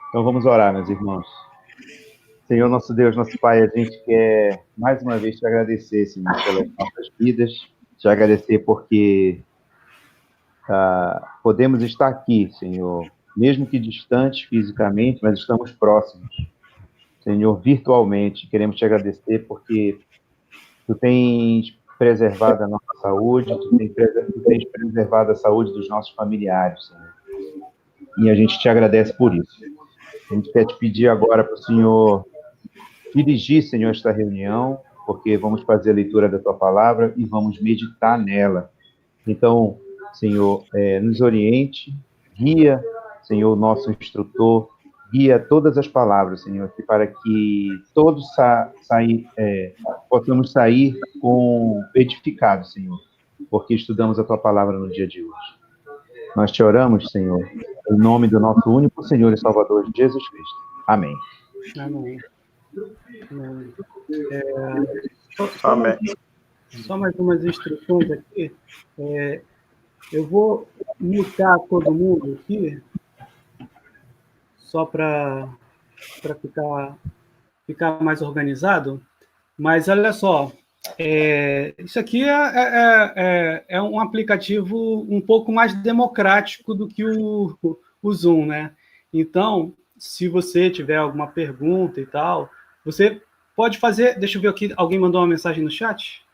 Então vamos orar, meus irmãos. Senhor, nosso Deus, nosso Pai, a gente quer mais uma vez te agradecer, Senhor, pelas nossas vidas, te agradecer porque podemos estar aqui, Senhor, mesmo que distantes fisicamente, mas estamos próximos. Senhor, virtualmente, queremos te agradecer porque tu tens preservado a nossa saúde, tu tens preservado a saúde dos nossos familiares, Senhor. E a gente te agradece por isso. A gente quer te pedir agora para o Senhor dirigir, Senhor, esta reunião, porque vamos fazer a leitura da tua palavra e vamos meditar nela. Então, Senhor, nos oriente, guia, Senhor, nosso instrutor, guia todas as palavras, Senhor, para que todos possamos sair edificados, Senhor, porque estudamos a tua palavra no dia de hoje. Nós te oramos, Senhor, em nome do nosso único Senhor e Salvador, Jesus Cristo. Amém. Amém. Amém. Só mais umas instruções aqui. Eu vou mutar todo mundo aqui, só para ficar mais organizado. Mas olha só, isso aqui é um aplicativo um pouco mais democrático do que o Zoom, né? Então, se você tiver alguma pergunta e tal, você pode fazer... Deixa eu ver aqui, alguém mandou uma mensagem no chat?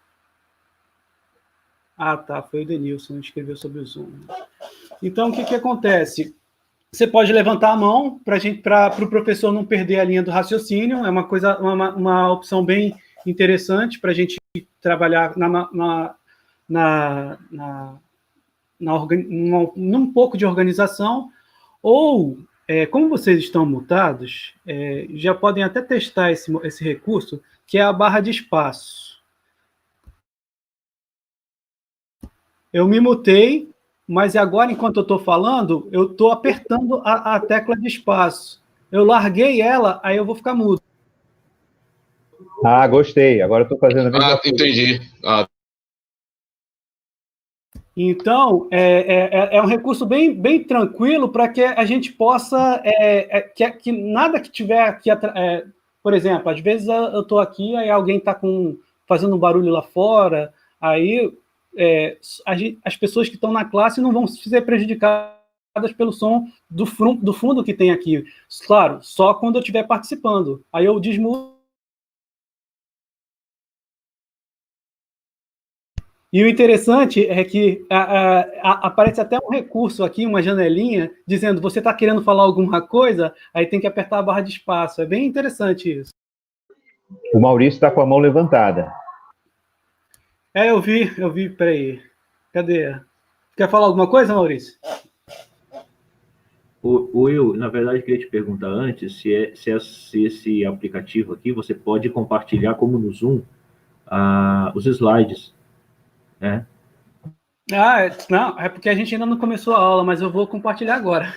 Ah, tá, foi o Denilson, escreveu sobre o Zoom. Então, o que acontece? Você pode levantar a mão para o professor não perder a linha do raciocínio, é uma opção bem interessante para a gente trabalhar num pouco de organização, ou, como vocês estão mutados, já podem até testar esse recurso, que é a barra de espaço. Eu me mutei, mas agora, enquanto eu estou falando, eu estou apertando a tecla de espaço. Eu larguei ela, aí eu vou ficar mudo. Ah, gostei. Agora eu estou fazendo a mesma coisa. Entendi. Então, é um recurso bem tranquilo para que a gente possa... que nada que tiver aqui... por exemplo, às vezes eu estou aqui, aí alguém está fazendo um barulho lá fora, aí as pessoas que estão na classe não vão ser prejudicadas pelo som do fundo que tem aqui. Claro, só quando eu estiver participando. Aí eu desmuto. E o interessante é que aparece até um recurso aqui, uma janelinha, dizendo: você está querendo falar alguma coisa, aí tem que apertar a barra de espaço. É bem interessante isso. O Maurício está com a mão levantada. Eu vi, peraí. Cadê? Quer falar alguma coisa, Maurício? Will, na verdade, eu queria te perguntar antes se esse aplicativo aqui você pode compartilhar, como no Zoom, os slides. Né? Não, é porque a gente ainda não começou a aula, mas eu vou compartilhar agora.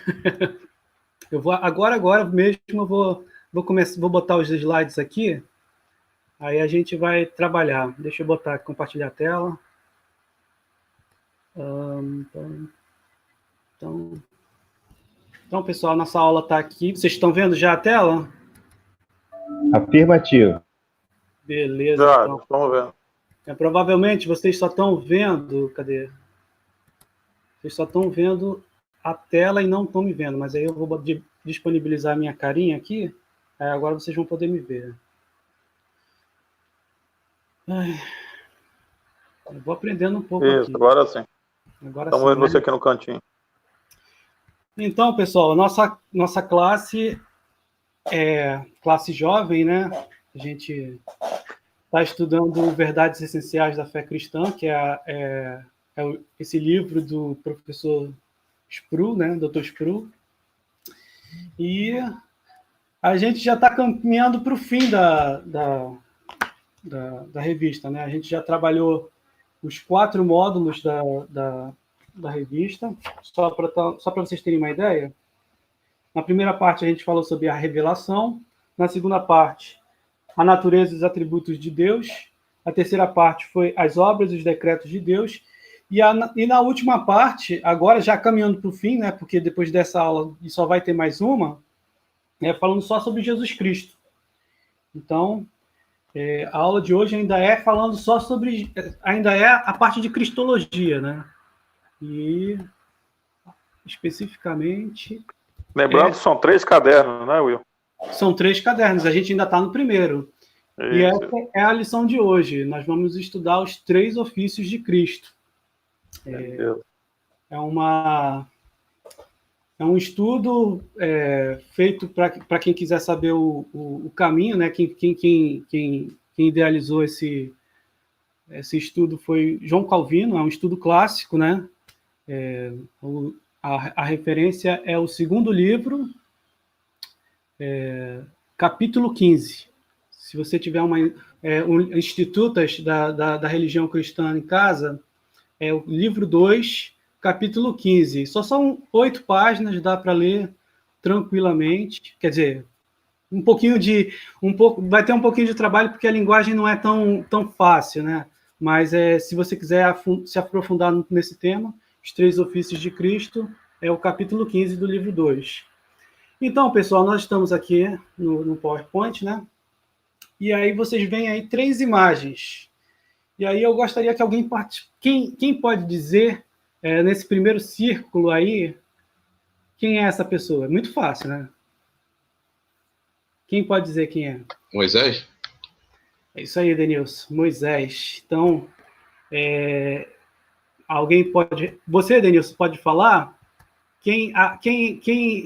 Eu vou agora mesmo, eu vou botar os slides aqui, aí a gente vai trabalhar. Deixa eu botar, compartilhar a tela. Então, pessoal, nossa aula está aqui. Vocês estão vendo já a tela? Afirmativo. Beleza. Já, então. estamos vendo. Provavelmente vocês só estão vendo... Cadê? Vocês só estão vendo a tela e não estão me vendo, mas aí eu vou disponibilizar a minha carinha aqui, aí agora vocês vão poder me ver. Eu vou aprendendo um pouco Isso, aqui. agora sim. Estamos vendo né? você aqui no cantinho. Então, pessoal, nossa classe é classe jovem, né? A gente está estudando Verdades Essenciais da Fé Cristã, que é esse livro do professor Spru, né? Dr. Spru. E a gente já está caminhando para o fim da revista, né? A gente já trabalhou os 4 módulos da revista, só para vocês terem uma ideia. Na primeira parte, a gente falou sobre a revelação. Na segunda parte, a natureza e os atributos de Deus. A terceira parte foi as obras e os decretos de Deus. E na última parte, agora já caminhando para o fim, né, porque depois dessa aula só vai ter mais uma, falando só sobre Jesus Cristo. Então, a aula de hoje ainda é falando só sobre... Ainda é a parte de cristologia, né? E, especificamente... Lembrando que são 3 cadernos, né, Will? São 3 cadernos, a gente ainda está no primeiro. Isso. E essa é a lição de hoje. Nós vamos estudar os 3 ofícios de Cristo. É um estudo feito para quem quiser saber o caminho, né? Quem idealizou esse estudo foi João Calvino, é um estudo clássico, né? A referência é o 2º livro, capítulo 15. Se você tiver institutas da religião cristã em casa, é o livro 2, capítulo 15. Só são 8 páginas, dá para ler tranquilamente. Quer dizer, vai ter um pouquinho de trabalho, porque a linguagem não é tão fácil, né? Mas se você quiser se aprofundar nesse tema, os 3 ofícios de Cristo, é o capítulo 15 do livro 2. Então, pessoal, nós estamos aqui no PowerPoint, né? E aí vocês veem aí 3 imagens. E aí eu gostaria que alguém quem pode dizer, nesse primeiro círculo aí, quem é essa pessoa? É muito fácil, né? Quem pode dizer quem é? Moisés? É isso aí, Denilson. Moisés. Então, alguém pode... Você, Denilson, pode falar?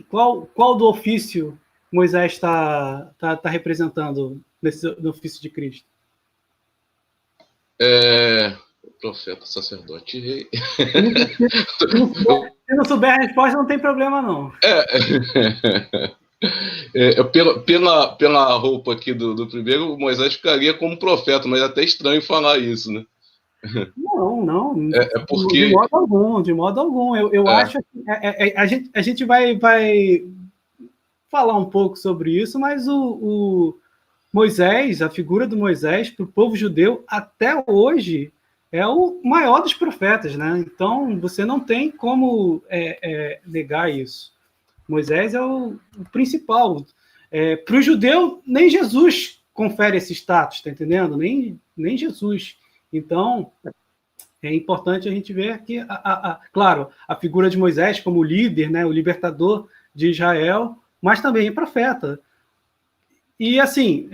Qual do ofício Moisés está representando no ofício de Cristo? Profeta, sacerdote e rei. Se não souber a resposta, não tem problema, não. Pela roupa aqui do primeiro, Moisés ficaria como profeta, mas é até estranho falar isso, né? Não. Porque... De modo algum. Eu acho que a gente vai falar um pouco sobre isso, mas o Moisés, a figura do Moisés, para o povo judeu, até hoje, é o maior dos profetas, né? Então, você não tem como negar isso. Moisés é o principal. Para o judeu, nem Jesus confere esse status, tá entendendo? Nem Jesus. Então, é importante a gente ver que, claro, a figura de Moisés como líder, né, o libertador de Israel, mas também é profeta. E, assim,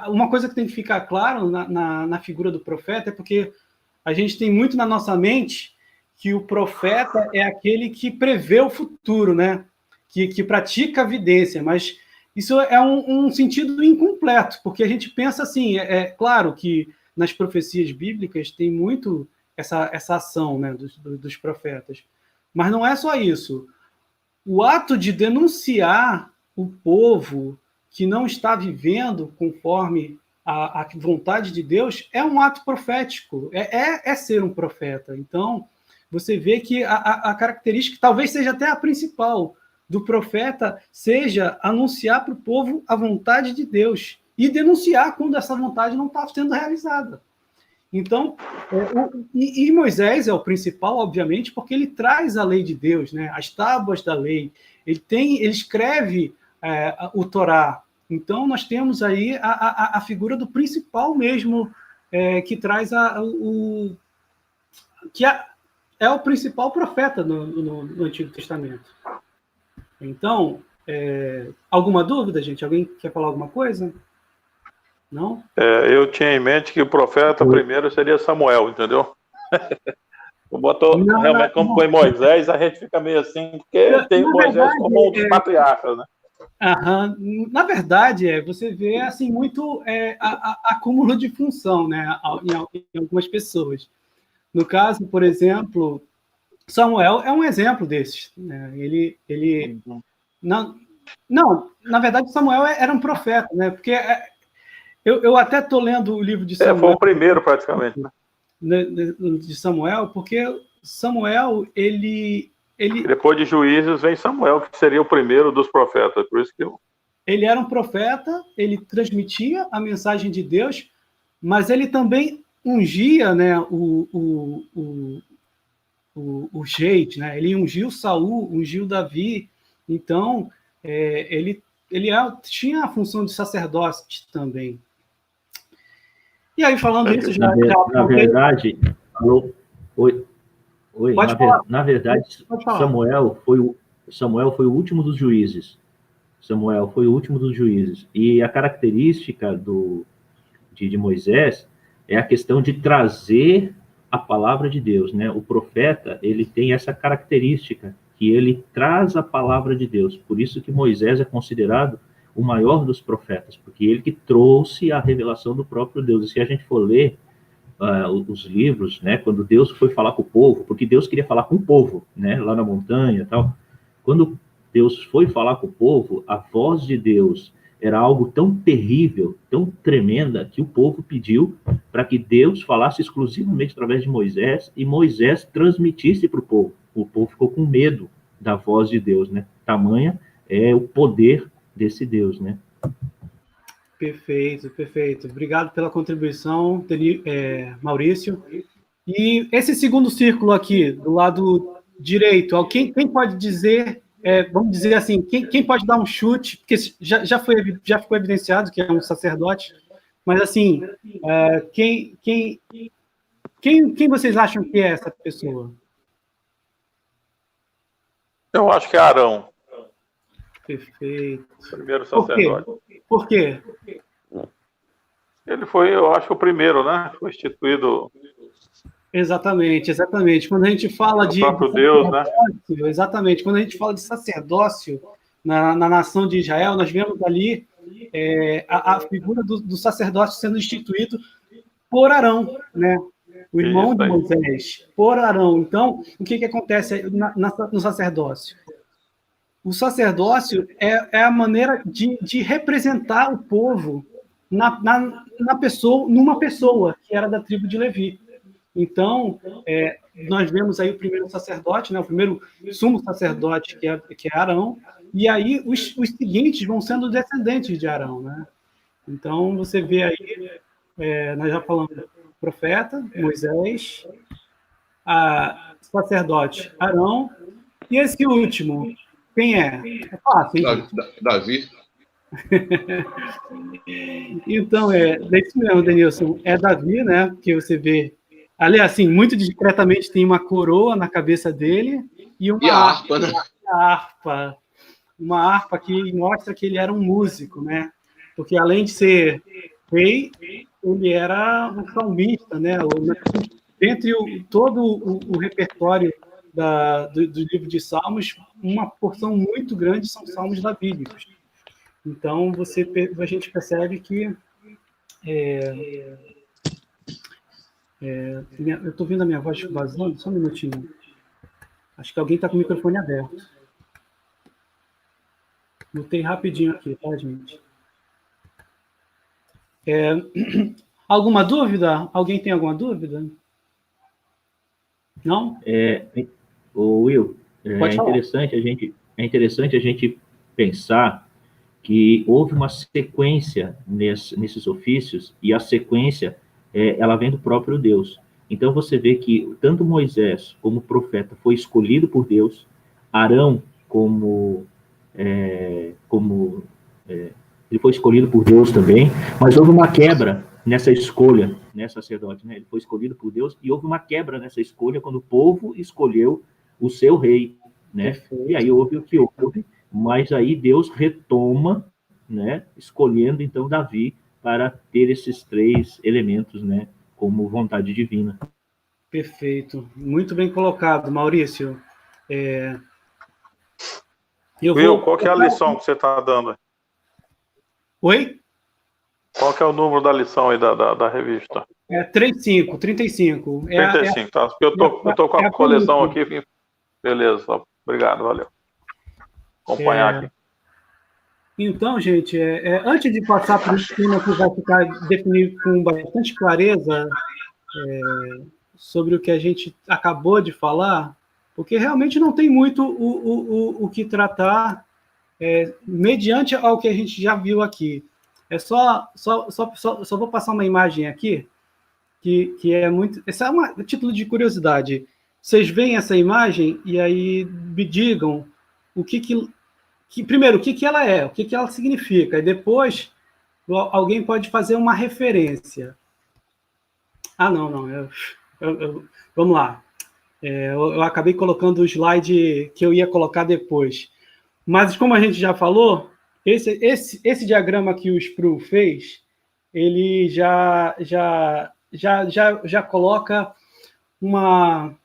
uma coisa que tem que ficar claro na figura do profeta é porque a gente tem muito na nossa mente que o profeta é aquele que prevê o futuro, né? Que pratica a vidência, mas isso é um sentido incompleto, porque a gente pensa assim, claro que nas profecias bíblicas tem muito essa ação, né, dos profetas, mas não é só isso. O ato de denunciar o povo que não está vivendo conforme a vontade de Deus é um ato profético, é ser um profeta. Então, você vê que a característica, talvez seja até a principal, do profeta, seja anunciar para o povo a vontade de Deus e denunciar quando essa vontade não está sendo realizada. Então, e Moisés é o principal, obviamente, porque ele traz a lei de Deus, né? As tábuas da lei. Ele escreve o Torá. Então, nós temos aí a figura do principal mesmo, que traz que é o principal profeta no Antigo Testamento. Então, alguma dúvida, gente? Alguém quer falar alguma coisa? Não? Eu tinha em mente que o profeta primeiro seria Samuel, entendeu? Realmente, como foi Moisés, a gente fica meio assim, porque tem Moisés como um dos patriarcas, né? Na verdade, você vê assim, muito acúmulo de função, né, em algumas pessoas. No caso, por exemplo, Samuel é um exemplo desses. Né? Na verdade, Samuel era um profeta, né? Porque eu até estou lendo o livro de Samuel. Foi o primeiro, praticamente. Né? De Samuel, porque Samuel, depois de Juízes vem Samuel, que seria o primeiro dos profetas. Por isso que ele era um profeta, ele transmitia a mensagem de Deus, mas ele também ungia, né, os reis, né? Ele ungiu Saul, ungiu Davi. Então, ele tinha a função de sacerdote também. E aí, falando isso, na verdade, alô, oi, pode falar. Na verdade, Samuel foi o último dos juízes. Samuel foi o último dos juízes. E a característica de Moisés é a questão de trazer a palavra de Deus, né? O profeta, ele tem essa característica, que ele traz a palavra de Deus. Por isso que Moisés é considerado o maior dos profetas, porque ele que trouxe a revelação do próprio Deus. E se a gente for ler os livros, né, quando Deus foi falar com o povo, porque Deus queria falar com o povo, né, lá na montanha e tal, quando Deus foi falar com o povo, a voz de Deus era algo tão terrível, tão tremenda, que o povo pediu para que Deus falasse exclusivamente através de Moisés, e Moisés transmitisse para o povo. O povo ficou com medo da voz de Deus, né? Tamanha é o poder desse Deus, né? Perfeito, perfeito. Obrigado pela contribuição, Maurício. E esse segundo círculo aqui, do lado direito, quem pode dizer, vamos dizer assim, quem pode dar um chute, porque já ficou evidenciado que é um sacerdote, mas assim, quem vocês acham que é essa pessoa? Eu acho que é Arão. Perfeito. Primeiro sacerdote. Por quê? Ele foi, eu acho, o primeiro, né? Foi instituído. Exatamente. Quando a gente fala de Deus, né? Exatamente. Quando a gente fala de sacerdócio na nação de Israel, nós vemos ali a figura do sacerdócio sendo instituído por Arão, né? O irmão de Moisés, por Arão. Então, o que acontece no sacerdócio? O sacerdócio é a maneira de representar o povo numa pessoa que era da tribo de Levi. Então, nós vemos aí o primeiro sacerdote, né, o primeiro sumo sacerdote, que é Arão, e aí os seguintes vão sendo descendentes de Arão, né? Então, você vê aí, nós já falamos, profeta, Moisés, sacerdote, Arão, e esse último, quem é? É fácil, hein? Davi. Então, é isso mesmo, Denilson. É Davi, né? Que você vê. Ali, assim, muito discretamente tem uma coroa na cabeça dele e uma harpa, né? Uma harpa que mostra que ele era um músico, né? Porque além de ser rei, ele era um salmista, né? Dentre todo o repertório do livro de Salmos, uma porção muito grande são salmos davídicos. Então, a gente percebe que eu estou vendo a minha voz vazando, só um minutinho. Acho que alguém está com o microfone aberto. Botei rapidinho aqui, tá, gente? Alguma dúvida? Alguém tem alguma dúvida? Não? Will, é interessante a gente pensar que houve uma sequência nesses ofícios, e a sequência ela vem do próprio Deus. Então você vê que tanto Moisés como profeta foi escolhido por Deus, Arão ele foi escolhido por Deus também, mas houve uma quebra nessa escolha, né, sacerdote, né? Ele foi escolhido por Deus, e houve uma quebra nessa escolha quando o povo escolheu o seu rei, né? E aí houve o que houve, mas aí Deus retoma, né, escolhendo então Davi para ter esses três elementos, né, como vontade divina. Perfeito, muito bem colocado, Maurício. Will, qual que é a lição que você está dando? Oi? Qual que é o número da lição aí da revista? 35. 35, tá? Porque eu tô com a coleção aqui. Beleza, obrigado, valeu. Acompanhar aqui. Então, gente, antes de passar para o tema que vai ficar definido com bastante clareza sobre o que a gente acabou de falar, porque realmente não tem muito o que tratar mediante ao que a gente já viu aqui. Só vou passar uma imagem aqui, que é muito... Essa é um título de curiosidade. Vocês veem essa imagem e aí me digam o que primeiro, o que ela é, o que ela significa, e depois alguém pode fazer uma referência. Ah, não, vamos lá. Eu acabei colocando o slide que eu ia colocar depois. Mas, como a gente já falou, esse diagrama que o Spru fez, ele já coloca uma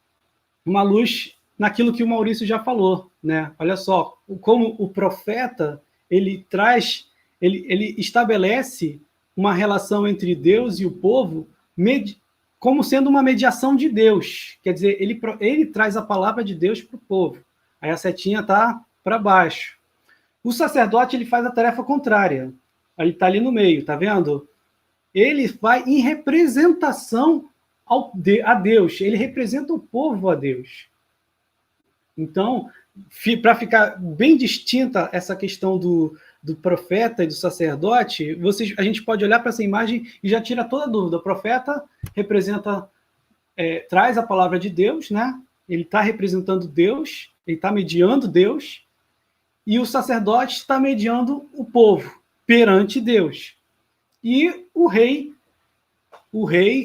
luz naquilo que o Maurício já falou, né? Olha só, como o profeta, ele estabelece uma relação entre Deus e o povo como sendo uma mediação de Deus. Quer dizer, ele traz a palavra de Deus para o povo. Aí a setinha está para baixo. O sacerdote, ele faz a tarefa contrária. Ele está ali no meio, tá vendo? Ele vai em representação a Deus. Ele representa o povo a Deus. Então, para ficar bem distinta essa questão do profeta e do sacerdote, a gente pode olhar para essa imagem e já tira toda a dúvida. O profeta representa, traz a palavra de Deus, né? Ele está representando Deus, ele está mediando Deus, e o sacerdote está mediando o povo perante Deus. E o rei,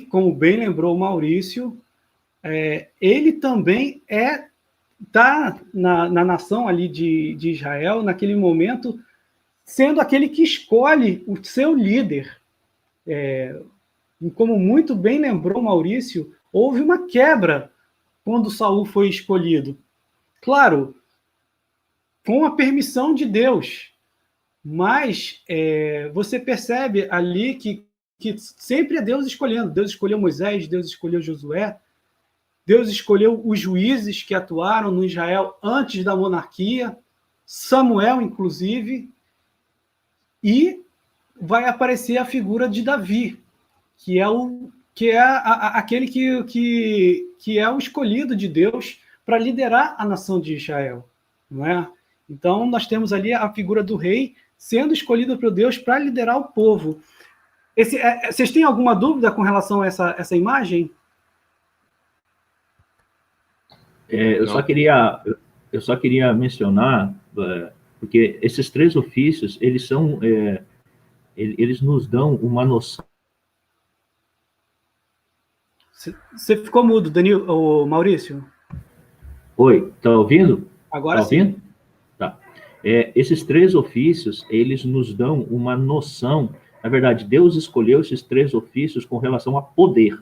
como bem lembrou o Maurício, ele também está na nação ali de Israel, naquele momento, sendo aquele que escolhe o seu líder. Como muito bem lembrou Maurício, houve uma quebra quando Saul foi escolhido. Claro, com a permissão de Deus, mas você percebe ali que sempre é Deus escolhendo. Deus escolheu Moisés, Deus escolheu Josué, Deus escolheu os juízes que atuaram no Israel antes da monarquia, Samuel, inclusive, e vai aparecer a figura de Davi, que é aquele que é o escolhido de Deus para liderar a nação de Israel, não é? Então, nós temos ali a figura do rei sendo escolhido por Deus para liderar o povo. Vocês têm alguma dúvida com relação a essa imagem? Eu só queria mencionar, porque esses três ofícios, eles nos dão uma noção. Você ficou mudo, Maurício? Oi, tá ouvindo? Agora sim. Ouvindo? Tá. Esses três ofícios, eles nos dão uma noção. Na verdade, Deus escolheu esses três ofícios com relação a poder.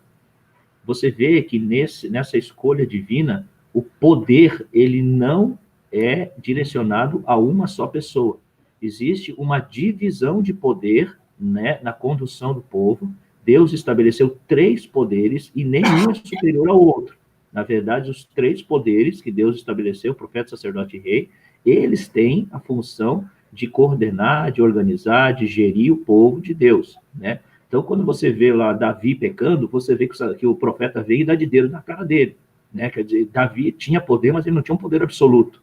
Você vê que nessa escolha divina, o poder, ele não é direcionado a uma só pessoa. Existe uma divisão de poder, né, na condução do povo. Deus estabeleceu três poderes e nenhum é superior ao outro. Na verdade, os três poderes que Deus estabeleceu, profeta, sacerdote e rei, eles têm a função de coordenar, de organizar, de gerir o povo de Deus, né? Então, quando você vê lá Davi pecando, você vê que o profeta veio e dá de dedo na cara dele, né? Quer dizer, Davi tinha poder, mas ele não tinha um poder absoluto.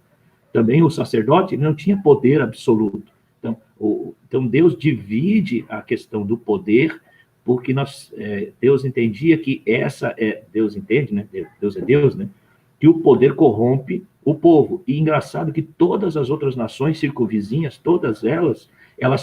Também o sacerdote, ele não tinha poder absoluto. Então Deus divide a questão do poder, porque Deus entendia que Deus entende, né? Deus é Deus, né? Que o poder corrompe o povo. E engraçado que todas as outras nações circunvizinhas, todas elas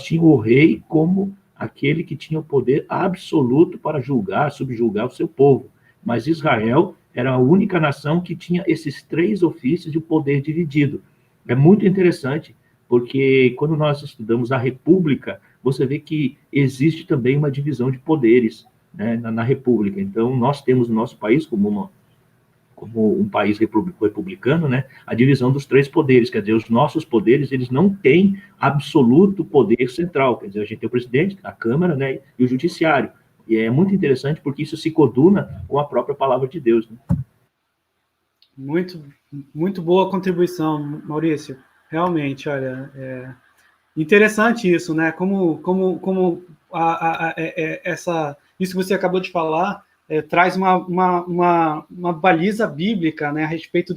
tinham o rei como aquele que tinha o poder absoluto para julgar, subjugar o seu povo. Mas Israel era a única nação que tinha esses três ofícios de poder dividido. É muito interessante, porque quando nós estudamos a República, você vê que existe também uma divisão de poderes, né, na República. Então, nós temos no nosso país, como um país republicano, né, a divisão dos três poderes, quer dizer, os nossos poderes, eles não têm absoluto poder central, quer dizer, a gente tem o presidente, a Câmara, né, e o Judiciário. E é muito interessante porque isso se coaduna com a própria palavra de Deus, né? Muito, muito boa contribuição, Maurício. Realmente, olha, interessante isso, né? Isso que você acabou de falar traz uma baliza bíblica, né, a respeito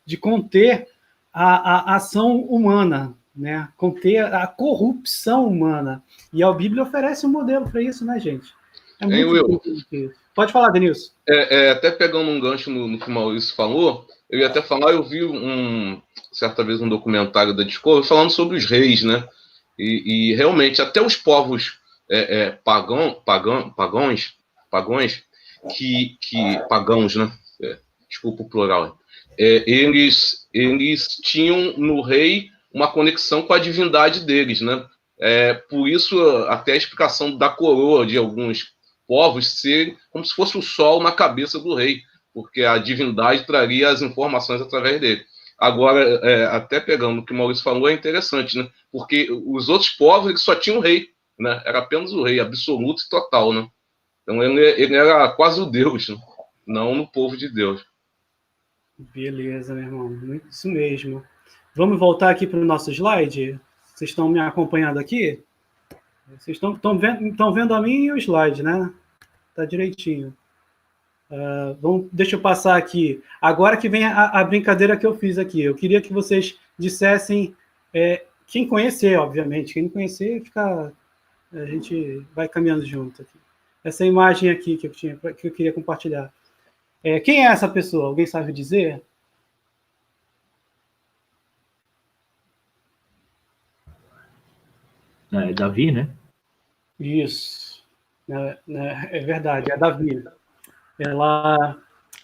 de conter a ação humana, né? Conter a corrupção humana. E a Bíblia oferece um modelo para isso, né, gente? É muito importante isso. Pode falar, Denilson. Até pegando um gancho no que o Maurício falou, eu ia até falar, eu vi certa vez um documentário da Discovery falando sobre os reis, né? E realmente, até os povos pagãos, pagãos, né? Desculpa o plural. Eles tinham no rei uma conexão com a divindade deles, né? Por isso, até a explicação da coroa de alguns povos ser como se fosse o sol na cabeça do rei, porque a divindade traria as informações através dele. Agora, até pegando o que o Maurício falou, é interessante, né? Porque os outros povos eles só tinham um rei, né? Era apenas o rei, absoluto e total, né? Então ele era quase o Deus, né? Não no povo de Deus. Beleza, meu irmão. Isso mesmo. Vamos voltar aqui para o nosso slide? Vocês estão me acompanhando aqui? Vocês estão vendo a mim e o slide, né? Tá direitinho. Deixa eu passar aqui. Agora que vem a brincadeira que eu fiz aqui. Eu queria que vocês dissessem, quem conhecer, obviamente. Quem não conhecer, a gente vai caminhando junto aqui. Essa imagem aqui que eu queria compartilhar. Quem é essa pessoa? Alguém sabe dizer? É Davi, né? Isso. É verdade, é Davi. Ela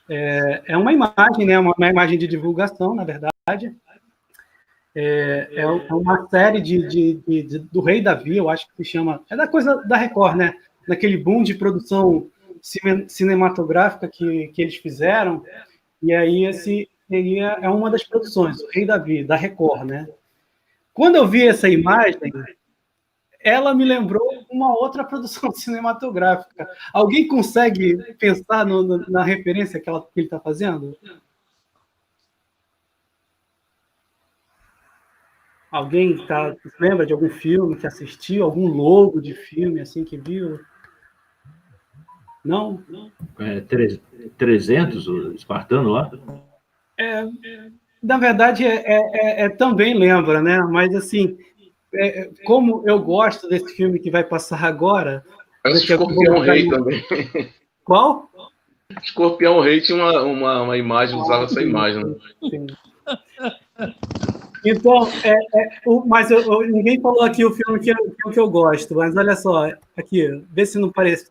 é uma imagem, né? Uma imagem de divulgação, na verdade. É uma série do Rei Davi, eu acho que se chama. É da coisa da Record, né? Daquele boom de produção cinematográfica que eles fizeram. E aí é uma das produções, o Rei Davi, da Record, né? Quando eu vi essa imagem, ela me lembrou uma outra produção cinematográfica. Alguém consegue pensar na referência que ele está fazendo? Alguém lembra de algum filme que assistiu? Algum logo de filme assim que viu? Não? 300, o espartano lá? Na verdade, também lembra, né? Mas assim, como eu gosto desse filme que vai passar agora... Parece Escorpião Rei também. Qual? Escorpião Rei tinha uma imagem, usava essa imagem. Né? Sim. Então, mas ninguém falou aqui o filme que eu gosto, mas olha só, aqui, vê se não parece.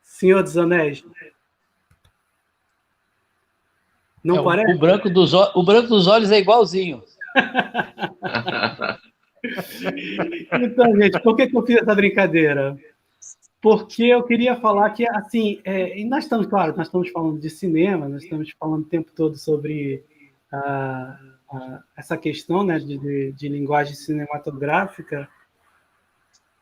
Senhor dos Anéis. Não parece? O branco dos olhos é igualzinho. Então, gente, por que eu fiz essa brincadeira? Porque eu queria falar que, assim, e nós estamos falando de cinema, nós estamos falando o tempo todo sobre essa questão, né, de linguagem cinematográfica.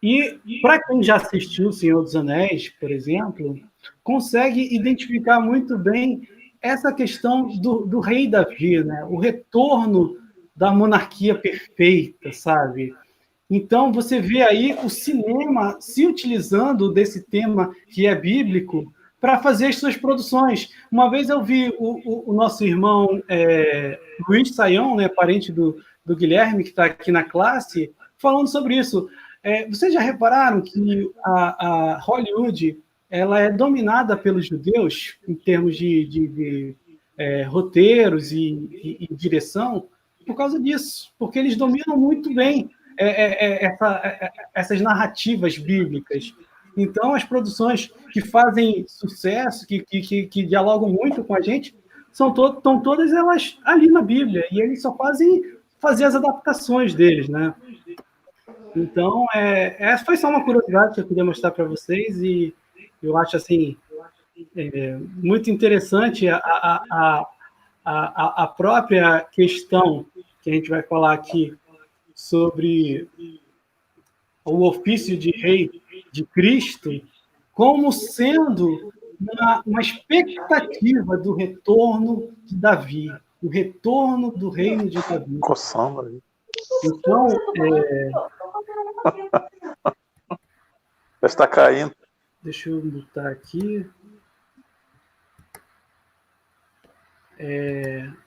E, para quem já assistiu O Senhor dos Anéis, por exemplo, consegue identificar muito bem essa questão do rei Davi, né? O retorno da monarquia perfeita, sabe? Então, você vê aí o cinema se utilizando desse tema que é bíblico para fazer as suas produções. Uma vez eu vi o nosso irmão Luiz Saião, né, parente do Guilherme, que está aqui na classe, falando sobre isso. Vocês já repararam que a Hollywood ela é dominada pelos judeus em termos de roteiros e direção por causa disso, porque eles dominam muito bem essas narrativas bíblicas. Então, as produções que fazem sucesso, que dialogam muito com a gente, estão todas elas ali na Bíblia, e eles só fazem fazer as adaptações deles, né? Então, essa foi só uma curiosidade que eu queria mostrar para vocês, e eu acho, assim, muito interessante a própria questão que a gente vai falar aqui sobre o ofício de rei de Cristo como sendo uma expectativa do retorno de Davi, o retorno do reino de Davi. Coçando aí. Então, está caindo. deixa eu botar aqui.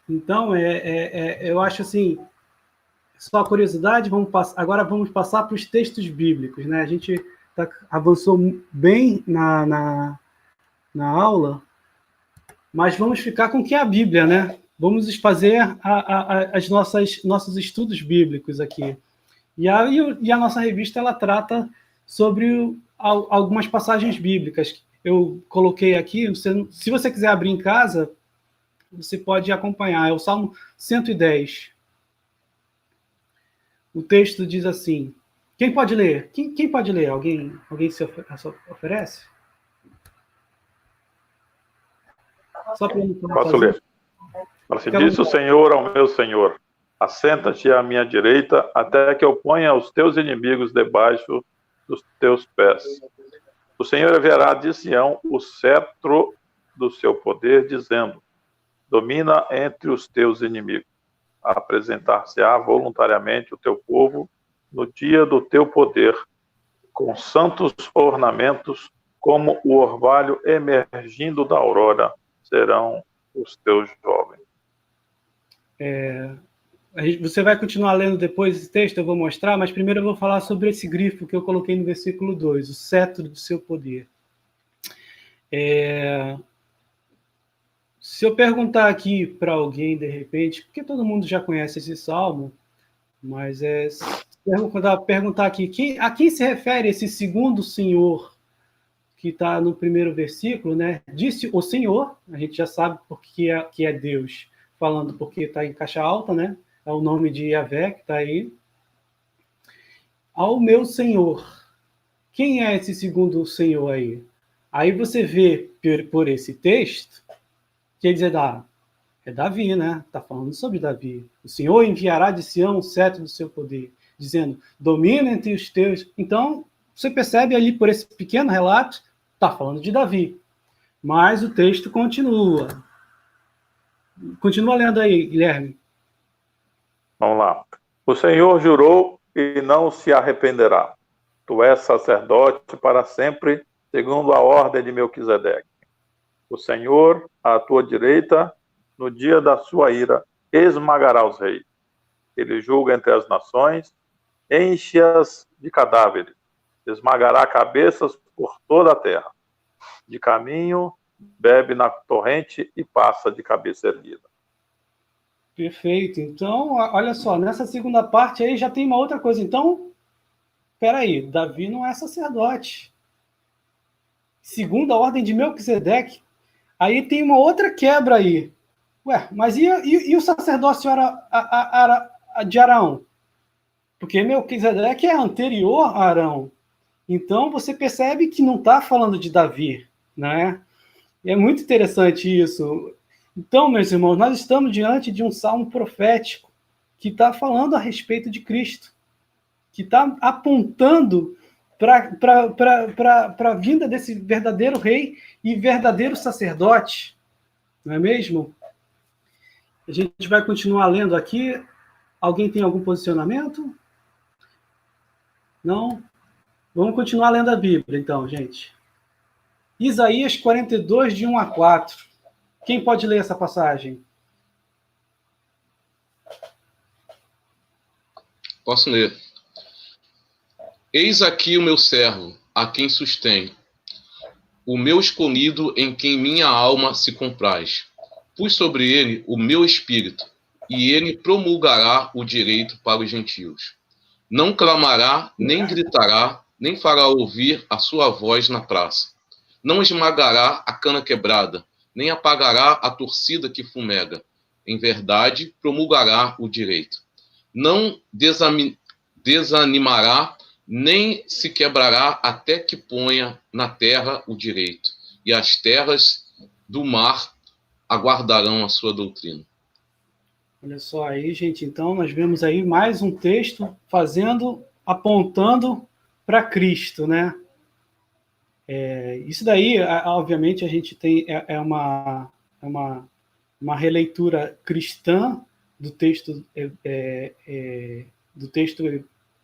Então, eu acho assim, só curiosidade, agora vamos passar para os textos bíblicos, né? A gente avançou bem na aula, mas vamos ficar com o que é a Bíblia, né? Vamos fazer as nossos estudos bíblicos aqui. E a nossa revista, ela trata sobre algumas passagens bíblicas. Eu coloquei aqui, se você quiser abrir em casa, você pode acompanhar. É o Salmo 110. O texto diz assim... Quem pode ler? Quem pode ler? Alguém se oferece? Só para Posso ler. Assim, disse o Senhor ao meu Senhor, assenta-te à minha direita, até que eu ponha os teus inimigos debaixo dos teus pés. O Senhor enviará de Sião o cetro do seu poder, dizendo, domina entre os teus inimigos. Apresentar-se-á voluntariamente o teu povo no dia do teu poder, com santos ornamentos, como o orvalho emergindo da aurora, serão os teus jovens. Você vai continuar lendo depois esse texto, eu vou mostrar, mas primeiro eu vou falar sobre esse grifo que eu coloquei no versículo 2, o cetro do seu poder. Se eu perguntar aqui para alguém, de repente, porque todo mundo já conhece esse salmo, mas se perguntar aqui, a quem se refere esse segundo Senhor, que está no primeiro versículo, né? Disse o Senhor, a gente já sabe que é Deus, falando porque está em caixa alta, né? É o nome de Yahvé que está aí. Ao meu Senhor. Quem é esse segundo Senhor aí? Aí você vê por esse texto, quer dizer, é Davi, né? Está falando sobre Davi. O Senhor enviará de Sião o cetro do seu poder, dizendo, domina entre os teus. Então, você percebe ali por esse pequeno relato, está falando de Davi. Mas o texto continua. Continua lendo aí, Guilherme. Vamos lá. O Senhor jurou e não se arrependerá. Tu és sacerdote para sempre, segundo a ordem de Melquisedeque. O Senhor, à tua direita, no dia da sua ira, esmagará os reis. Ele julga entre as nações, enche-as de cadáveres, esmagará cabeças por toda a terra. De caminho, bebe na torrente e passa de cabeça erguida. Perfeito. Então, olha só, nessa segunda parte aí já tem uma outra coisa. Então, peraí, Davi não é sacerdote. Segundo a ordem de Melquisedeque, aí tem uma outra quebra aí. Ué, mas e o sacerdócio de Arão? Porque Melquisedeque é anterior a Arão. Então, você percebe que não está falando de Davi, né? E é muito interessante isso. Então, meus irmãos, nós estamos diante de um salmo profético que está falando a respeito de Cristo, que está apontando para a vinda desse verdadeiro rei e verdadeiro sacerdote, não é mesmo? A gente vai continuar lendo aqui. Alguém tem algum posicionamento? Não? Vamos continuar lendo a Bíblia, então, gente. Isaías 42, de 1 a 4. Quem pode ler essa passagem? Posso ler. Eis aqui o meu servo, a quem sustém, o meu escolhido em quem minha alma se compraz. Pus sobre ele o meu espírito, e ele promulgará o direito para os gentios. Não clamará, nem gritará, nem fará ouvir a sua voz na praça. Não esmagará a cana quebrada, nem apagará a torcida que fumega. Em verdade, promulgará o direito. Não desanimará, nem se quebrará até que ponha na terra o direito. E as terras do mar aguardarão a sua doutrina. Olha só aí, gente. Então, nós vemos aí mais um texto apontando para Cristo, né? Isso daí, obviamente, a gente tem uma releitura cristã do texto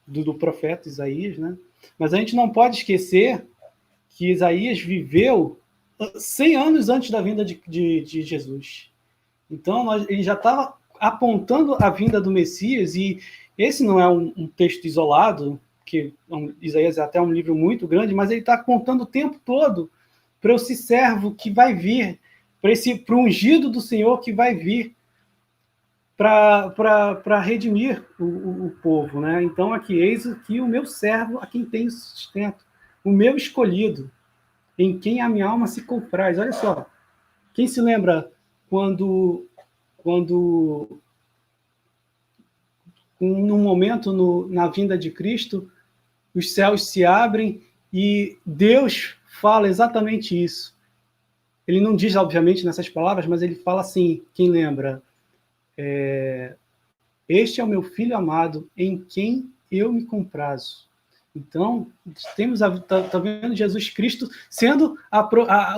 do profeta Isaías, né? Mas a gente não pode esquecer que Isaías viveu 100 anos antes da vinda de Jesus. Então, ele já estava apontando a vinda do Messias, e esse não é um texto isolado, que Isaías é até um livro muito grande, mas ele está apontando o tempo todo para esse servo que vai vir, para o ungido do Senhor que vai vir para redimir o povo, né? Então, aqui, eis aqui o meu servo, a quem tenho sustento, o meu escolhido, em quem a minha alma se compraz. Olha só, quem se lembra quando num momento na vinda de Cristo, os céus se abrem e Deus fala exatamente isso. Ele não diz, obviamente, nessas palavras, mas ele fala assim, quem lembra? Este é o meu filho amado, em quem eu me comprazo. Então, tá vendo Jesus Cristo sendo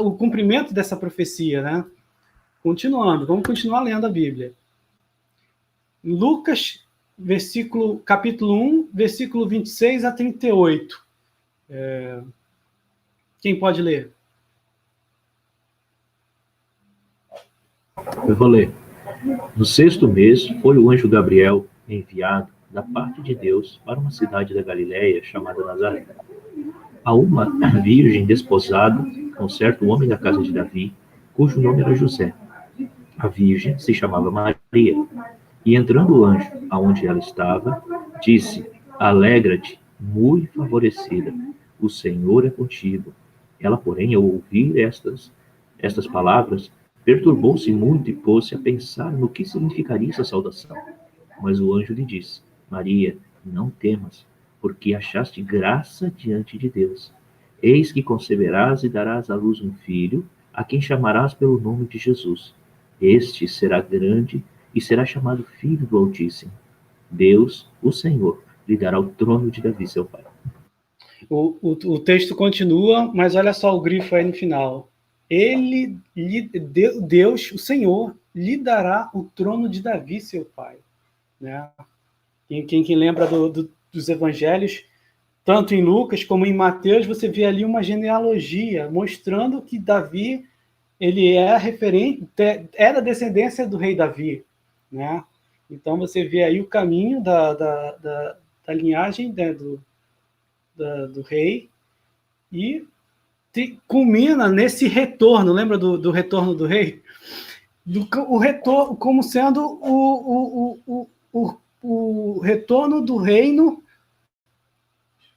o cumprimento dessa profecia, né? Continuando, vamos continuar lendo a Bíblia. Lucas, capítulo 1, versículo 26 a 38. Quem pode ler? Eu vou ler. No 6º mês, foi o anjo Gabriel enviado da parte de Deus para uma cidade da Galiléia chamada Nazaré, a uma virgem desposada com certo homem da casa de Davi, cujo nome era José. A virgem se chamava Maria. E entrando o anjo aonde ela estava, disse: Alegra-te, muito favorecida, o Senhor é contigo. Ela, porém, ao ouvir estas palavras, perturbou-se muito e pôs-se a pensar no que significaria essa saudação. Mas o anjo lhe disse: Maria, não temas, porque achaste graça diante de Deus. Eis que conceberás e darás à luz um filho, a quem chamarás pelo nome de Jesus. Este será grande e será chamado Filho do Altíssimo. Deus, o Senhor, lhe dará o trono de Davi, seu pai. O texto continua, mas olha só o grifo aí no final. Deus, o Senhor, lhe dará o trono de Davi, seu pai. Né? Quem lembra dos evangelhos, tanto em Lucas como em Mateus, você vê ali uma genealogia mostrando que Davi ele era descendência do rei Davi, né? Então você vê aí o caminho da linhagem, né, do rei e culmina nesse retorno. Lembra do retorno do rei? O retorno como sendo o retorno do reino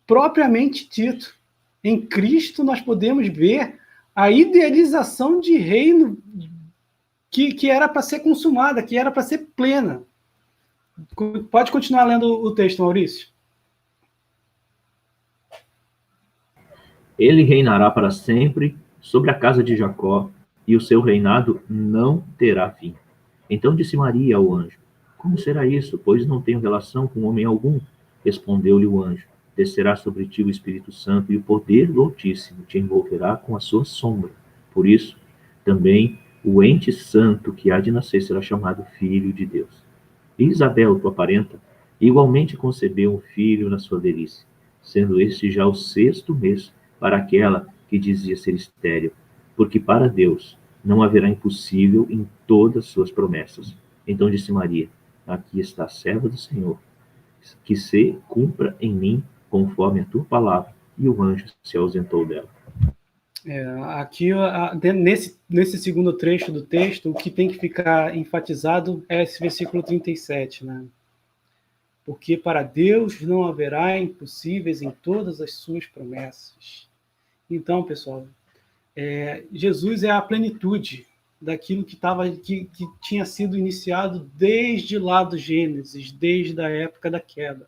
propriamente dito. Em Cristo nós podemos ver a idealização de reino que era para ser consumada, que era para ser plena. Pode continuar lendo o texto, Maurício. Ele reinará para sempre sobre a casa de Jacó, e o seu reinado não terá fim. Então disse Maria ao anjo: Como será isso, pois não tenho relação com homem algum? Respondeu-lhe o anjo: Descerá sobre ti o Espírito Santo, e o poder do Altíssimo te envolverá com a sua sombra. Por isso, também o ente santo que há de nascer será chamado Filho de Deus. E Isabel, tua parenta, igualmente concebeu um filho na sua velhice, sendo este já o 6º mês para aquela que dizia ser estéril, porque para Deus não haverá impossível em todas suas promessas. Então disse Maria: Aqui está a serva do Senhor, que se cumpra em mim conforme a tua palavra. E o anjo se ausentou dela. Aqui, nesse segundo trecho do texto, o que tem que ficar enfatizado é esse versículo 37, né? Porque para Deus não haverá impossíveis em todas as suas promessas. Então, pessoal, Jesus é a plenitude daquilo que tinha sido iniciado desde lá do Gênesis, desde a época da queda.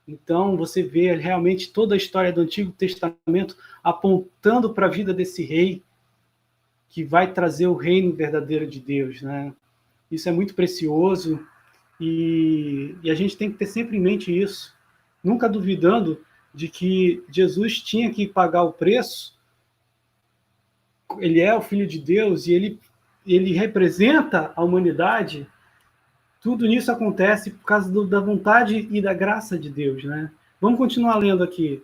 Então, você vê realmente toda a história do Antigo Testamento apontando para a vida desse rei que vai trazer o reino verdadeiro de Deus, né? Isso é muito precioso e a gente tem que ter sempre em mente isso, nunca duvidando de que Jesus tinha que pagar o preço. Ele é o Filho de Deus e ele representa a humanidade. Tudo isso acontece por causa da vontade e da graça de Deus, né? Vamos continuar lendo aqui.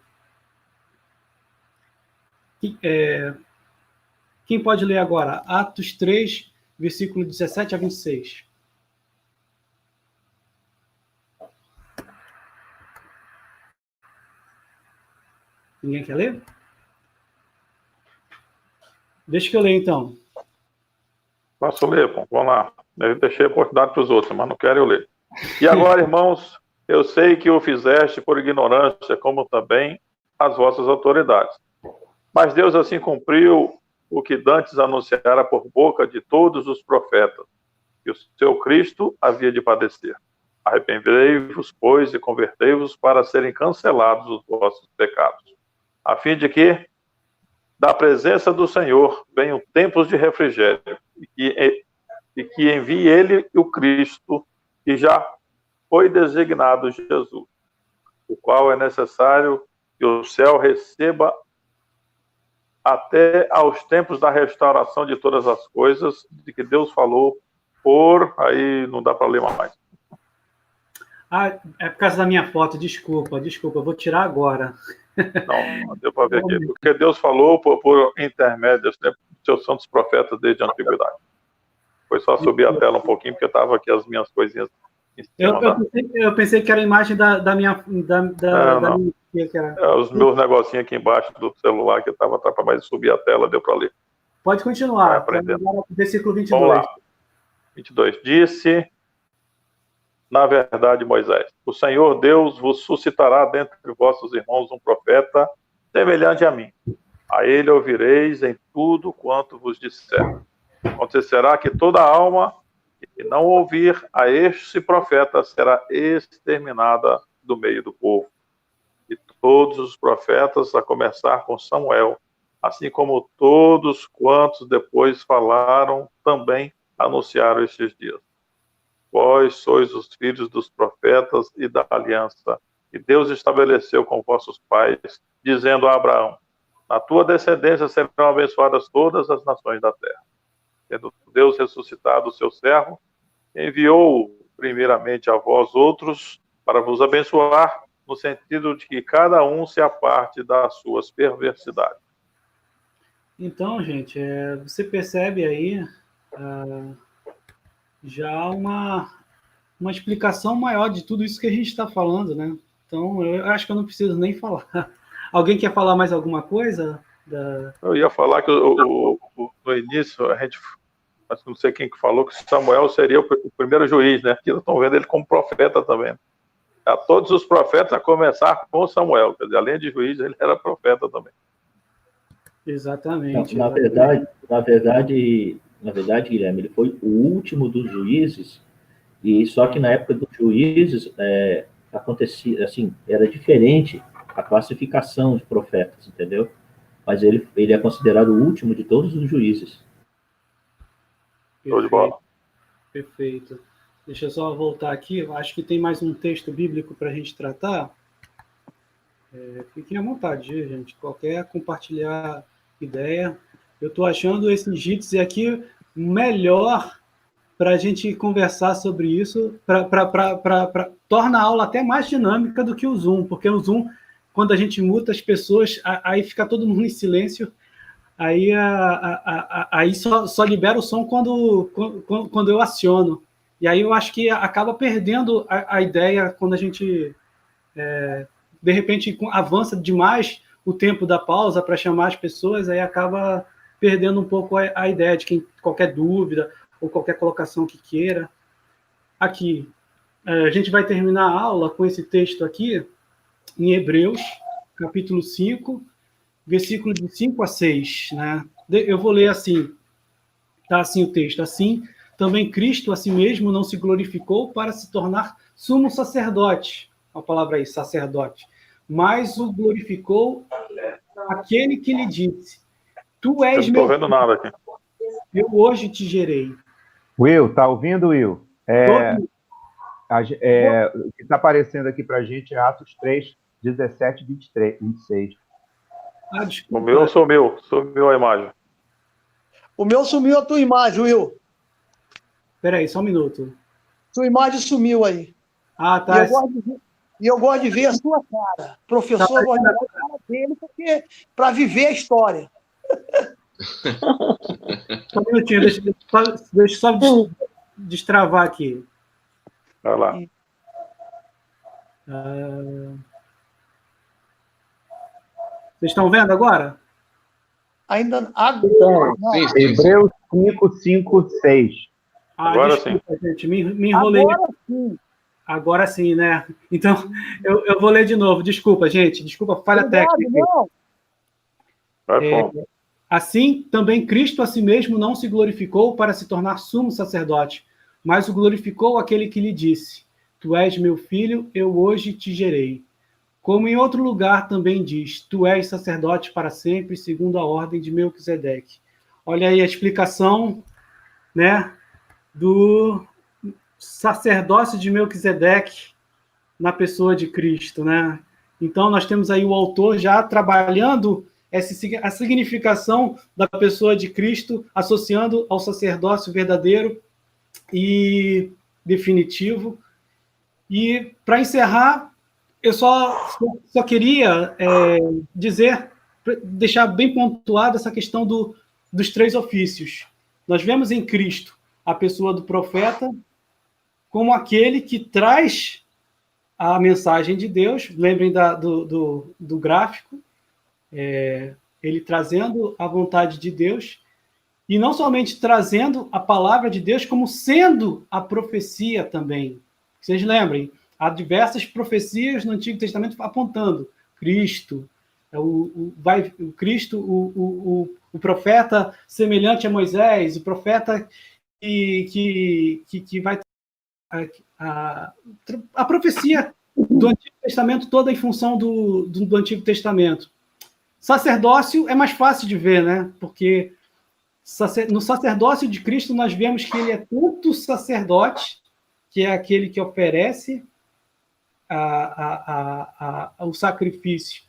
Quem pode ler agora? Atos 3, versículo 17 a 26. Ninguém quer ler? Deixa que eu leio, então. Posso ler, pô? Vamos lá. Eu deixei a oportunidade para os outros, mas não quero eu ler. E agora, irmãos, eu sei que o fizeste por ignorância, como também as vossas autoridades. Mas Deus assim cumpriu o que dantes anunciara por boca de todos os profetas, que o seu Cristo havia de padecer. Arrependei-vos, pois, e convertei-vos para serem cancelados os vossos pecados, a fim de que, da presença do Senhor, venham tempos de refrigério, e que envie ele o Cristo, que já foi designado Jesus, o qual é necessário que o céu receba até aos tempos da restauração de todas as coisas, de que Deus falou aí não dá para ler mais. Ah, é por causa da minha foto, desculpa, eu vou tirar agora. Não deu para ver aqui. Porque Deus falou por intermédio dos seus santos profetas desde a antiguidade. Foi só subir a tela um pouquinho, porque estava aqui as minhas coisinhas em cima. Eu pensei que era a imagem da minha... Não. Os meus negocinhos aqui embaixo do celular, que estava atrapalhando, mas subir a tela, deu para ler. Pode continuar. Aprendendo. Versículo 22. Vamos lá. 22. Disse, na verdade, Moisés, o Senhor Deus vos suscitará dentre vossos irmãos um profeta semelhante a mim. A ele ouvireis em tudo quanto vos disser. Acontecerá que toda alma que não ouvir a este profeta será exterminada do meio do povo. E todos os profetas, a começar com Samuel, assim como todos quantos depois falaram, também anunciaram estes dias. Vós sois os filhos dos profetas e da aliança que Deus estabeleceu com vossos pais, dizendo a Abraão, na tua descendência serão abençoadas todas as nações da terra. Tendo Deus ressuscitado o seu servo, enviou primeiramente a vós outros para vos abençoar, no sentido de que cada um se aparte das suas perversidades. Então, gente, você percebe aí já uma explicação maior de tudo isso que a gente está falando, né? Então, eu acho que eu não preciso nem falar. Alguém quer falar mais alguma coisa? Eu ia falar que no início, mas não sei quem que falou, que Samuel seria o primeiro juiz, né? Aqui estão vendo ele como profeta também. A todos os profetas, a começar com Samuel. Quer dizer, além de juiz, ele era profeta também. Exatamente. Na verdade, Guilherme, ele foi o último dos juízes, e só que na época dos juízes acontecia, assim, era diferente a classificação de profetas, entendeu? Mas ele é considerado o último de todos os juízes. Show de bola. Perfeito. Deixa eu só voltar aqui. Eu acho que tem mais um texto bíblico para a gente tratar. Fiquem à vontade, gente. Qualquer compartilhar ideia. Eu estou achando esse Jitsi aqui melhor para a gente conversar sobre isso, torna a aula até mais dinâmica do que o Zoom, porque o Zoom, quando a gente muta as pessoas, aí fica todo mundo em silêncio, aí só libera o som quando eu aciono. E aí eu acho que acaba perdendo a ideia quando a gente, de repente, avança demais o tempo da pausa para chamar as pessoas, aí acaba perdendo um pouco a ideia de qualquer dúvida ou qualquer colocação que queira. Aqui, a gente vai terminar a aula com esse texto aqui, em Hebreus, capítulo 5, versículo de 5 a 6. Né? Eu vou ler assim, está assim o texto. Assim, também Cristo a si mesmo não se glorificou para se tornar sumo sacerdote, a palavra aí, sacerdote, mas o glorificou aquele que lhe disse, tu és eu não estou vendo nada aqui. Eu hoje te gerei. Will, tá ouvindo, Will? O que está aparecendo aqui para a gente é Atos 3, 17 e 26. O meu sumiu a imagem. O meu sumiu a tua imagem, Will. Espera aí, só um minuto. Sua imagem sumiu aí. Ah, tá. E eu gosto de ver a sua cara. Professor, eu gosto de ver a cara dele para viver a história. Só um minutinho, deixa eu só destravar aqui. Vai lá. Vocês estão vendo agora? Ainda. Então, Não. Sim, sim. Hebreus 5, 5, 6. Agora desculpa, gente, me enrolei. Agora sim. Agora sim, né? Então, eu vou ler de novo. Desculpa, gente. Desculpa, falha Obrigado, técnica. não. Vai, Paulo. Assim, também Cristo a si mesmo não se glorificou para se tornar sumo sacerdote, mas o glorificou aquele que lhe disse: Tu és meu filho, eu hoje te gerei. Como em outro lugar também diz: Tu és sacerdote para sempre, segundo a ordem de Melquisedeque. Olha aí a explicação, né, do sacerdócio de Melquisedeque na pessoa de Cristo, né? Então, nós temos aí o autor já trabalhando a significação da pessoa de Cristo, associando ao sacerdócio verdadeiro e definitivo. E, para encerrar, eu só queria deixar bem pontuado essa questão dos 3 ofícios. Nós vemos em Cristo a pessoa do profeta como aquele que traz a mensagem de Deus. Lembrem do gráfico, ele trazendo a vontade de Deus, e não somente trazendo a palavra de Deus, como sendo a profecia também. Vocês lembrem, há diversas profecias no Antigo Testamento apontando Cristo, o profeta semelhante a Moisés, o profeta que vai... A profecia do Antigo Testamento toda em função do Antigo Testamento. Sacerdócio é mais fácil de ver, né? Porque no sacerdócio de Cristo nós vemos que ele é tanto sacerdote, que é aquele que oferece o sacrifício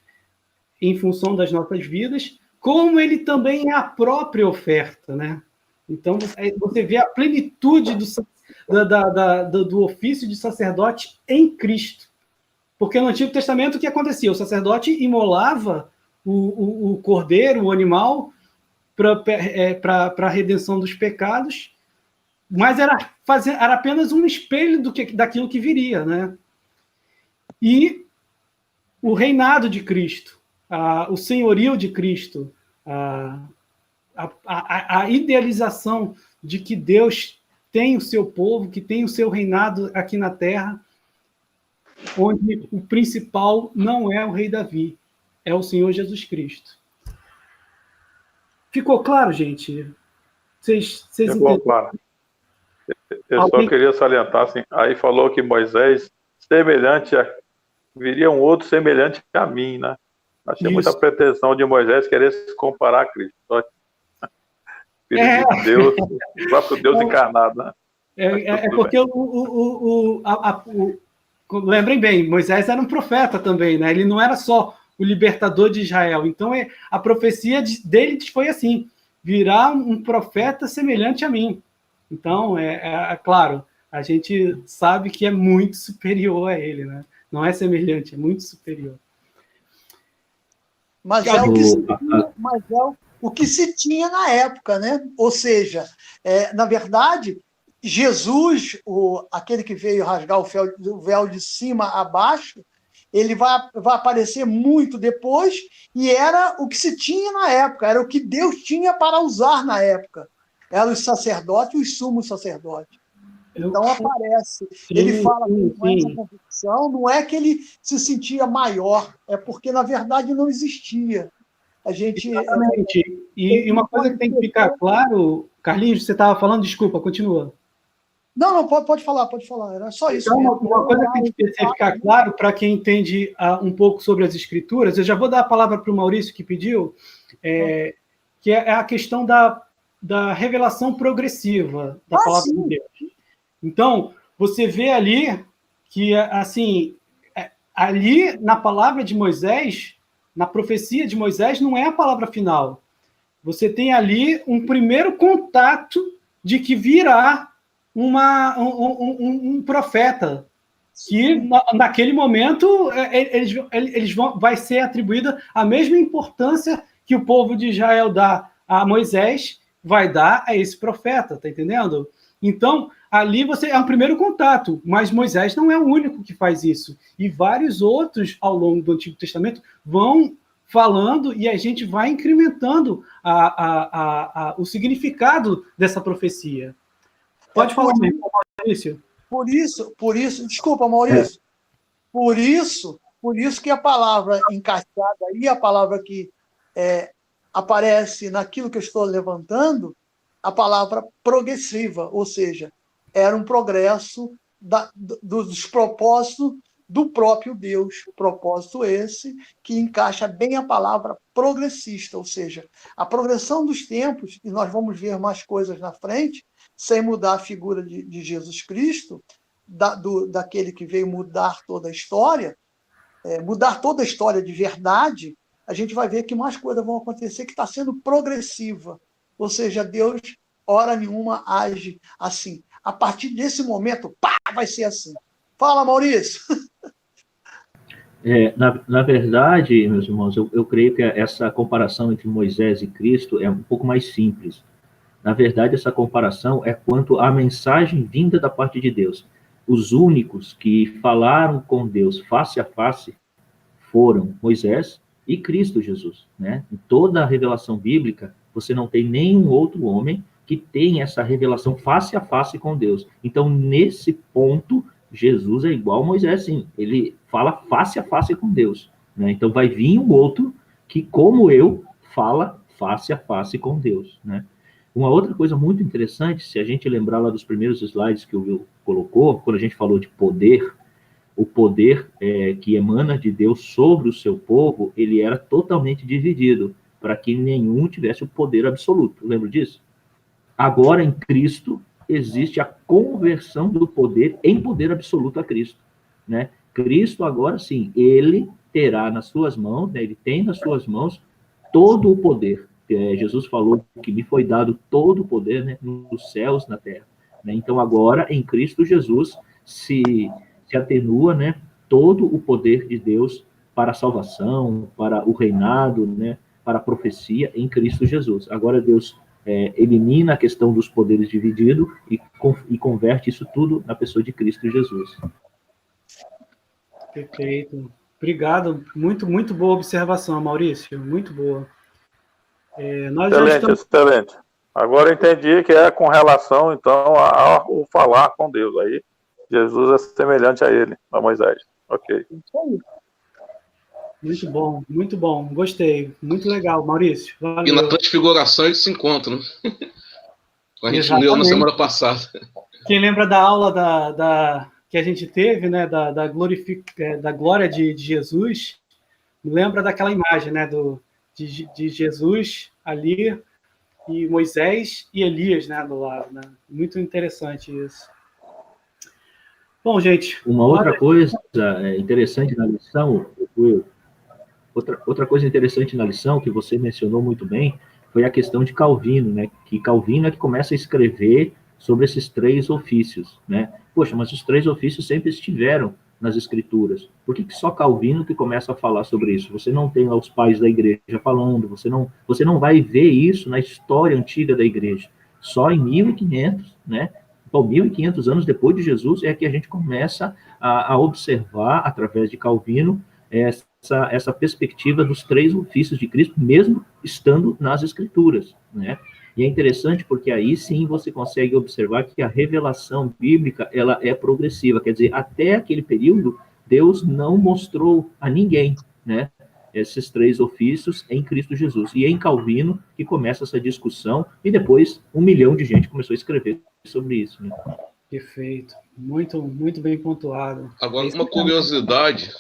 em função das nossas vidas, como ele também é a própria oferta, né? Então você vê a plenitude do ofício de sacerdote em Cristo. Porque no Antigo Testamento o que acontecia? O sacerdote imolava o cordeiro, o animal, para a redenção dos pecados, mas era apenas um espelho daquilo que viria, né? E o reinado de Cristo, o senhorio de Cristo, a idealização de que Deus tem o seu povo, que tem o seu reinado aqui na Terra, onde o principal não é o rei Davi, é o Senhor Jesus Cristo. Ficou claro, gente? Vocês Ficou claro. Eu só queria salientar, assim, aí falou que Moisés, viria um outro semelhante a mim, né? Achei muita pretensão de Moisés querer se comparar a Cristo. Filho de Deus, o próprio Deus encarnado, né? Porque lembrem bem, Moisés era um profeta também, né? Ele não era só o libertador de Israel. Então, a profecia dele foi assim: virá um profeta semelhante a mim. Então, claro, a gente sabe que é muito superior a ele, né? Não é semelhante, é muito superior. Mas é o que se tinha na época, né? Ou seja, na verdade, Jesus, aquele que veio rasgar o véu de cima a baixo, ele vai aparecer muito depois, e era o que se tinha na época, era o que Deus tinha para usar na época. Eram os sacerdotes e os sumos sacerdotes. Então aparece. Ele fala com essa convicção, não é que ele se sentia maior, é porque, na verdade, não existia. A gente... Exatamente. E uma coisa que tem que ficar claro, Carlinhos, você estava falando, desculpa, continua. Não, pode falar, era só isso. Então, uma coisa que tem que ficar claro para quem entende um pouco sobre as Escrituras, eu já vou dar a palavra para o Maurício, que pediu, que é a questão da revelação progressiva da palavra de Deus. Então, você vê ali que, assim, ali na palavra de Moisés, na profecia de Moisés, não é a palavra final. Você tem ali um primeiro contato de que virá um profeta, que naquele momento vai ser atribuída a mesma importância que o povo de Israel dá a Moisés, vai dar a esse profeta, tá entendendo? Então, ali é um primeiro contato, mas Moisés não é o único que faz isso. E vários outros, ao longo do Antigo Testamento, vão falando e a gente vai incrementando o significado dessa profecia. Pode falar mesmo, Maurício. Por isso, desculpa, Maurício. Por isso que a palavra encaixada aí, a palavra que aparece naquilo que eu estou levantando, a palavra progressiva, ou seja, era um progresso dos propósitos do próprio Deus, propósito esse que encaixa bem a palavra progressista, ou seja, a progressão dos tempos, e nós vamos ver mais coisas na frente, sem mudar a figura de Jesus Cristo, daquele que veio mudar toda a história, mudar toda a história de verdade, a gente vai ver que mais coisas vão acontecer que está sendo progressiva, ou seja, Deus, hora nenhuma, age assim. A partir desse momento, pá, vai ser assim. Fala, Maurício! Na verdade, meus irmãos, eu creio que essa comparação entre Moisés e Cristo é um pouco mais simples. Na verdade, essa comparação é quanto à mensagem vinda da parte de Deus. Os únicos que falaram com Deus face a face foram Moisés e Cristo Jesus, né? Em toda a revelação bíblica, você não tem nenhum outro homem que tem essa revelação face a face com Deus. Então, nesse ponto, Jesus é igual a Moisés, sim. Ele fala face a face com Deus, né? Então, vai vir um outro que, como eu, fala face a face com Deus, né? Uma outra coisa muito interessante, se a gente lembrar lá dos primeiros slides que o Will colocou, quando a gente falou de poder, o poder que emana de Deus sobre o seu povo, ele era totalmente dividido, para que nenhum tivesse o poder absoluto. Lembra disso? Agora, em Cristo, existe a conversão do poder em poder absoluto a Cristo, né? Cristo, agora sim, ele terá nas suas mãos, né, ele tem nas suas mãos todo o poder. Jesus falou que me foi dado todo o poder, né, nos céus, na terra, né? Então, agora, em Cristo Jesus, se atenua, né, todo o poder de Deus para a salvação, para o reinado, né, para a profecia em Cristo Jesus. Agora, Deus elimina a questão dos poderes divididos e converte isso tudo na pessoa de Cristo Jesus. Perfeito. Obrigado. Muito, muito boa observação, Maurício. Muito boa. Excelente. Agora eu entendi que é com relação, então, ao falar com Deus. Aí, Jesus é semelhante a ele, a Moisés. Ok. Muito bom. Gostei. Muito legal, Maurício. Valeu. E na transfiguração eles se encontram. A gente leu na semana passada. Quem lembra da aula que a gente teve, né, da glória de Jesus, lembra daquela imagem, né, de Jesus ali e Moisés e Elias, né, do lado, né? Muito interessante isso. Bom, gente... Uma outra coisa interessante na lição, outra coisa interessante na lição, que você mencionou muito bem, foi a questão de Calvino, né? Que Calvino é que começa a escrever sobre esses 3 ofícios, né? Poxa, mas os 3 ofícios sempre estiveram nas Escrituras. Por que só Calvino que começa a falar sobre isso? Você não tem lá os pais da igreja falando, você não vai ver isso na história antiga da igreja. Só em 1500, né? Então, 1500 anos depois de Jesus é que a gente começa a observar, através de Calvino, essa perspectiva dos 3 ofícios de Cristo, mesmo estando nas Escrituras, né? E é interessante porque aí sim você consegue observar que a revelação bíblica, ela é progressiva, quer dizer, até aquele período, Deus não mostrou a ninguém, né, esses 3 ofícios em Cristo Jesus. E é em Calvino que começa essa discussão, e depois 1 milhão de gente começou a escrever sobre isso, né? Perfeito. Muito, muito bem pontuado. Agora, uma curiosidade...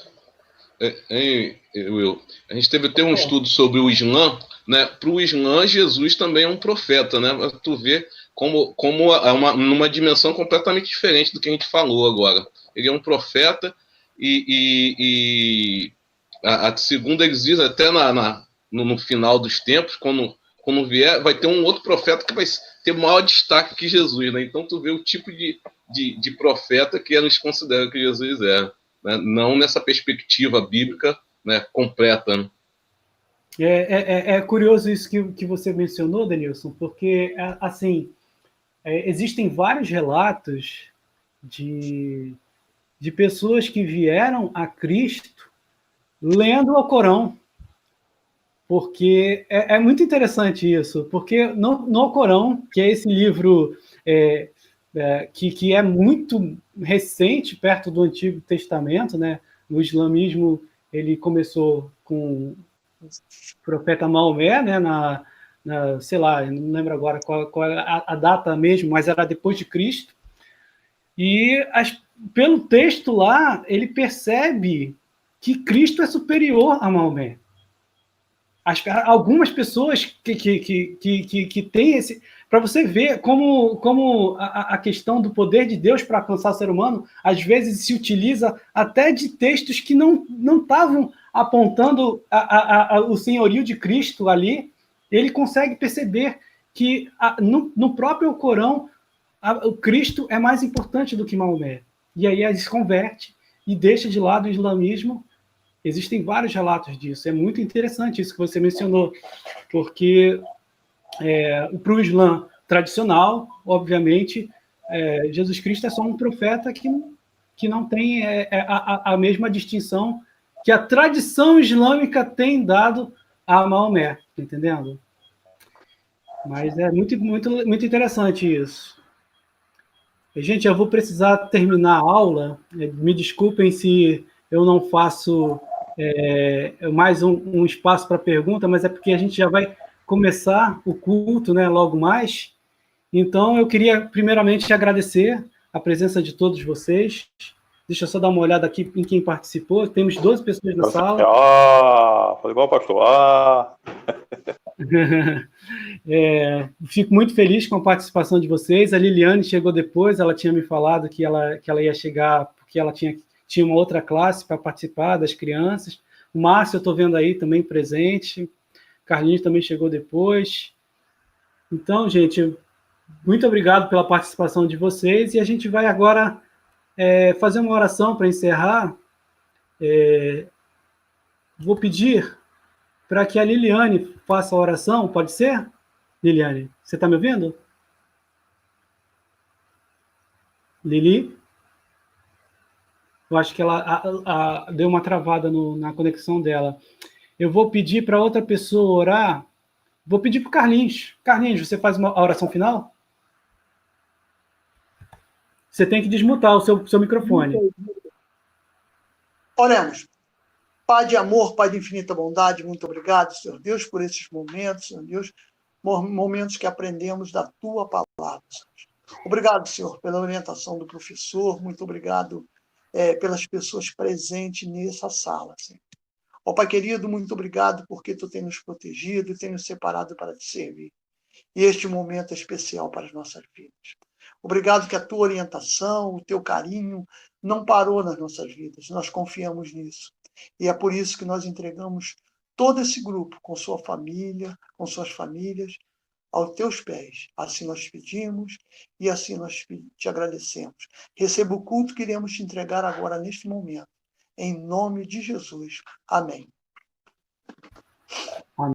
Will, a gente teve até um estudo sobre o Islã, né? Para o Islã, Jesus também é um profeta, né? Tu vê como numa dimensão completamente diferente do que a gente falou agora. Ele é um profeta e a segunda eles dizem até no final dos tempos, quando vier, vai ter um outro profeta que vai ter maior destaque que Jesus, né? Então tu vê o tipo de profeta que eles consideram que Jesus é. Né? Não nessa perspectiva bíblica, né, completa. Né? É curioso isso que você mencionou, Denilson, porque, assim, existem vários relatos de pessoas que vieram a Cristo lendo o Corão. porque é muito interessante isso, porque no Alcorão, que é esse livro que é muito recente, perto do Antigo Testamento, né? No islamismo, ele começou com o profeta Maomé, né? Sei lá, não lembro agora qual é a data mesmo, mas era depois de Cristo. E pelo texto lá, ele percebe que Cristo é superior a Maomé. Algumas pessoas que têm esse... Para você ver como a questão do poder de Deus para alcançar o ser humano, às vezes se utiliza até de textos que não estavam apontando o senhorio de Cristo ali. Ele consegue perceber que no próprio Corão, o Cristo é mais importante do que Maomé. E aí ele se converte e deixa de lado o islamismo. Existem vários relatos disso. É muito interessante isso que você mencionou, porque para o Islã tradicional, obviamente, Jesus Cristo é só um profeta que não tem a mesma distinção que a tradição islâmica tem dado a Maomé, tá entendendo? Mas é muito, muito, muito interessante isso. Gente, eu vou precisar terminar a aula. Me desculpem se eu não faço mais um espaço para pergunta, mas é porque a gente já vai começar o culto, né, logo mais. Então, eu queria primeiramente agradecer a presença de todos vocês. Deixa eu só dar uma olhada aqui em quem participou. Temos 12 pessoas na sala. Foi igual o pastor. Fico muito feliz com a participação de vocês. A Liliane chegou depois, ela tinha me falado que ela ia chegar porque ela tinha uma outra classe para participar das crianças. O Márcio, eu estou vendo aí também presente. Carlinhos também chegou depois. Então, gente, muito obrigado pela participação de vocês. E a gente vai agora fazer uma oração para encerrar. Vou pedir para que a Liliane faça a oração. Pode ser, Liliane? Você está me ouvindo? Lili? Eu acho que ela deu uma travada na conexão dela. Eu vou pedir para outra pessoa orar. Vou pedir para o Carlinhos. Carlinhos, você faz a oração final? Você tem que desmutar o seu microfone. Oremos. Pai de amor, Pai de infinita bondade, muito obrigado, Senhor Deus, por esses momentos, Senhor Deus, momentos que aprendemos da Tua palavra, Senhor. Obrigado, Senhor, pela orientação do professor, muito obrigado pelas pessoas presentes nessa sala, Senhor. Ó Pai querido, muito obrigado porque Tu tem nos protegido e tem nos separado para Te servir. E este momento é especial para as nossas vidas. Obrigado que a Tua orientação, o Teu carinho não parou nas nossas vidas, nós confiamos nisso. E é por isso que nós entregamos todo esse grupo, com sua família, com suas famílias, aos Teus pés. Assim nós pedimos e assim nós te agradecemos. Receba o culto que iremos te entregar agora, neste momento. Em nome de Jesus. Amém.